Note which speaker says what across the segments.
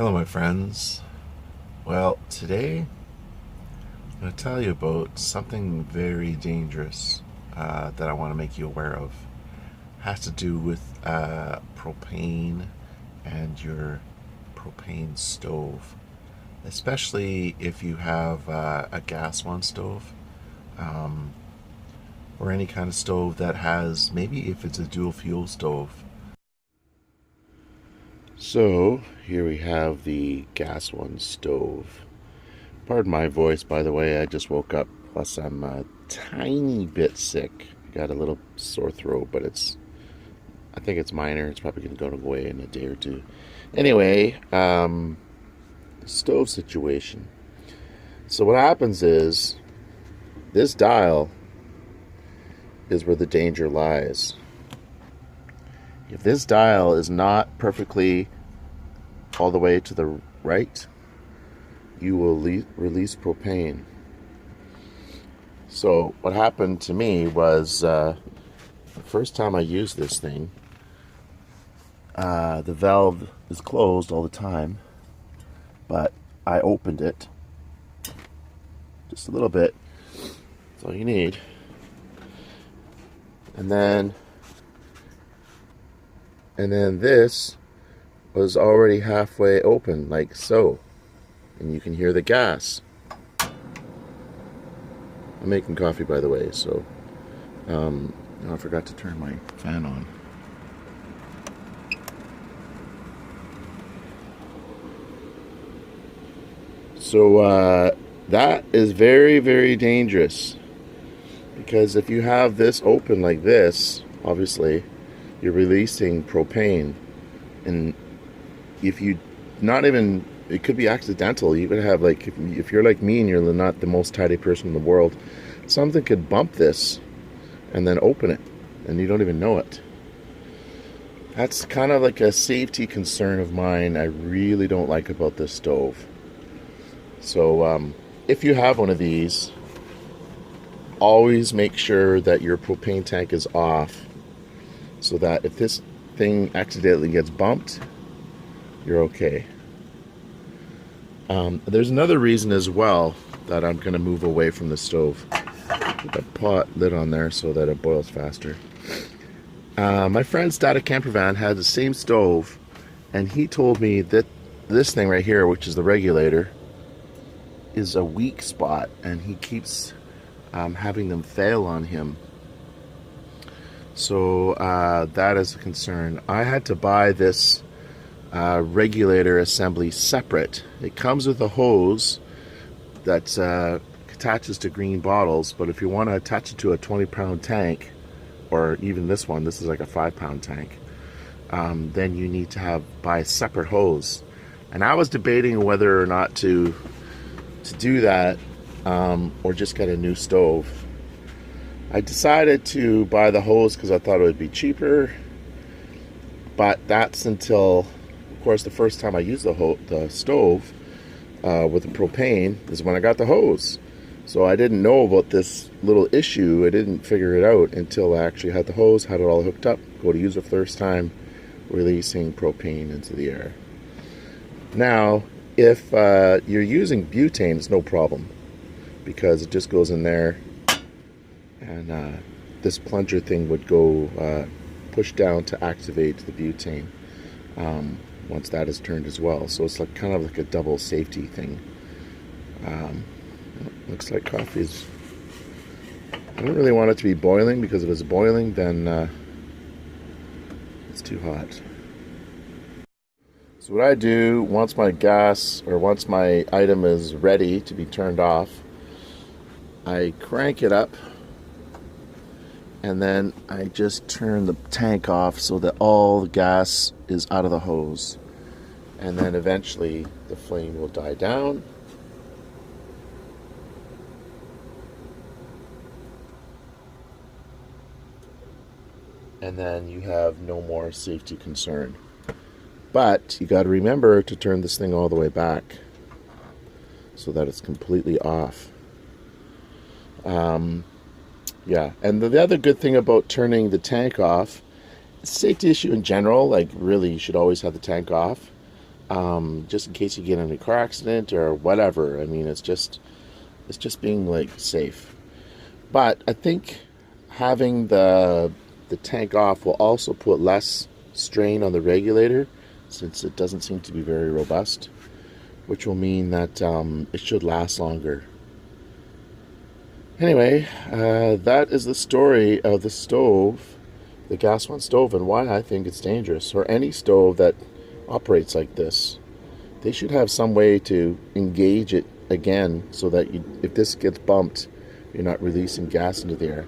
Speaker 1: Hello, my friends. Well, today I'm going to tell you about something very dangerous that I want to make you aware of. It has to do with propane and your propane stove, especially if you have a gas one stove um, or any kind of stove that has, maybe if it's a dual fuel stove. So here we have the gas one stove. Pardon my voice, by the way. I just woke up. Plus, I'm a tiny bit sick. I got a little sore throat, but I think it's minor. It's probably going to go away in a day or two. Anyway, stove situation. So what happens is, this dial is where the danger lies. If this dial is not perfectly all the way to the right, you will release propane. So what happened to me was the first time I used this thing, the valve is closed all the time, but I opened it just a little bit. That's all you need. And then this was already halfway open, like so. And you can hear the gas. I'm making coffee, by the way, so I forgot to turn my fan on. So that is very, very dangerous, because if you have this open like this, obviously you're releasing propane, and if you not even, it could be accidental. You could have, like, if you're like me and you're not the most tidy person in the world, something could bump this and then open it and you don't even know it. That's kind of like a safety concern of mine I really don't like about this stove. So if you have one of these, always make sure that your propane tank is off, so that if this thing accidentally gets bumped, you're okay. There's another reason as well that I'm going to move away from the stove. Put the pot lid on there so that it boils faster. My friend's static camper van had the same stove, and he told me that this thing right here, which is the regulator, is a weak spot, and he keeps having them fail on him. So that is a concern. I had to buy this regulator assembly separate. It comes with a hose that attaches to green bottles, but if you want to attach it to a 20-pound tank, or even this one, this is like a 5-pound tank, then you need to buy a separate hose. And I was debating whether or not to do that, or just get a new stove. I decided to buy the hose because I thought it would be cheaper, but that's until, of course, the first time I used the stove with the propane is when I got the hose. So I didn't know about this little issue. I didn't figure it out until I actually had the hose, had it all hooked up, go to use it first time, releasing propane into the air. Now, if you're using butane, it's no problem, because it just goes in there, and this plunger thing would go push down to activate the butane once that is turned as well. So it's like kind of like a double safety thing. Looks like coffee's, I don't really want it to be boiling, because if it's boiling, then it's too hot. So what I do, once my item is ready to be turned off, I crank it up, and then I just turn the tank off so that all the gas is out of the hose. And then eventually the flame will die down. And then you have no more safety concern. But you got to remember to turn this thing all the way back so that it's completely off. Yeah, and the other good thing about turning the tank off, it's a safety issue in general, like really you should always have the tank off. just in case you get in a car accident or whatever. I mean, it's just being like safe. But I think having the tank off will also put less strain on the regulator, since it doesn't seem to be very robust, which will mean that it should last longer. Anyway, that is the story of the stove, the gas one stove, and why I think it's dangerous, or any stove that operates like this. They should have some way to engage it again so that if this gets bumped, you're not releasing gas into the air.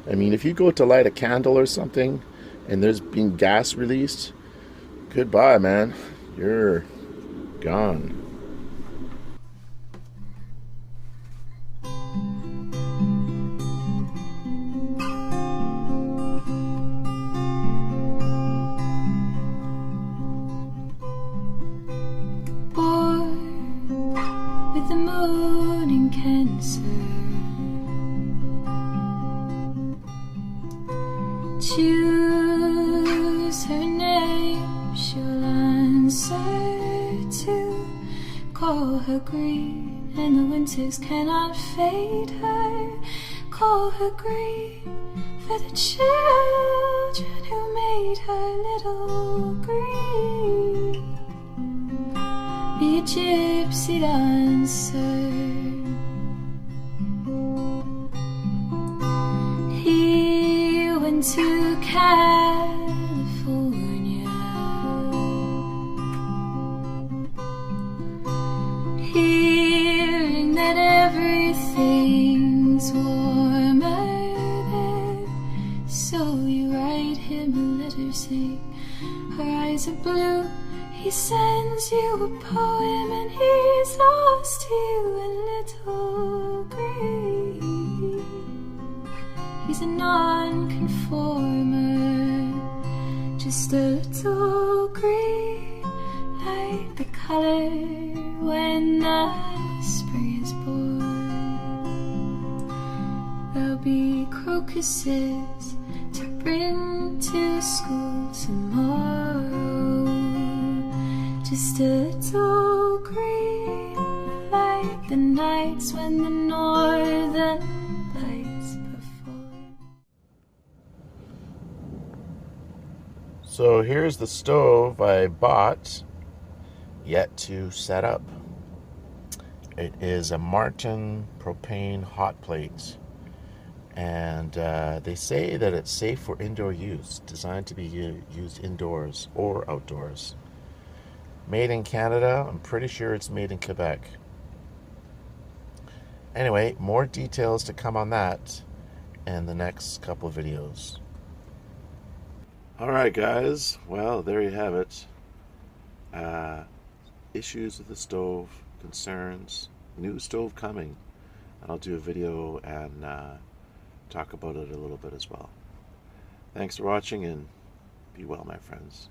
Speaker 1: I mean, if you go to light a candle or something and there's being gas released, goodbye, man. You're gone.
Speaker 2: With the moon in Cancer, choose her name, she'll answer to. Call her green, and the winters cannot fade her. Call her green for the children who made her little green. Be a gypsy dancer. He went to California. Hearing that everything's warmer there. So you write him a letter saying her eyes are blue. He sends you a poem and he's lost you a little green. He's a non-conformer, just a little green, like the color when the spring is born. There'll be crocuses to bring to school tomorrow. Just a little green, like the nights when the northern lights perform.
Speaker 1: So here's the stove I bought, yet to set up. It is a Martin propane hot plate, and they say that it's safe for indoor use, designed to be used indoors or outdoors. Made in Canada. I'm pretty sure it's made in Quebec. Anyway, more details to come on that in the next couple of videos. Alright guys, well, there you have it. Issues with the stove, concerns, new stove coming. And I'll do a video and talk about it a little bit as well. Thanks for watching, and be well, my friends.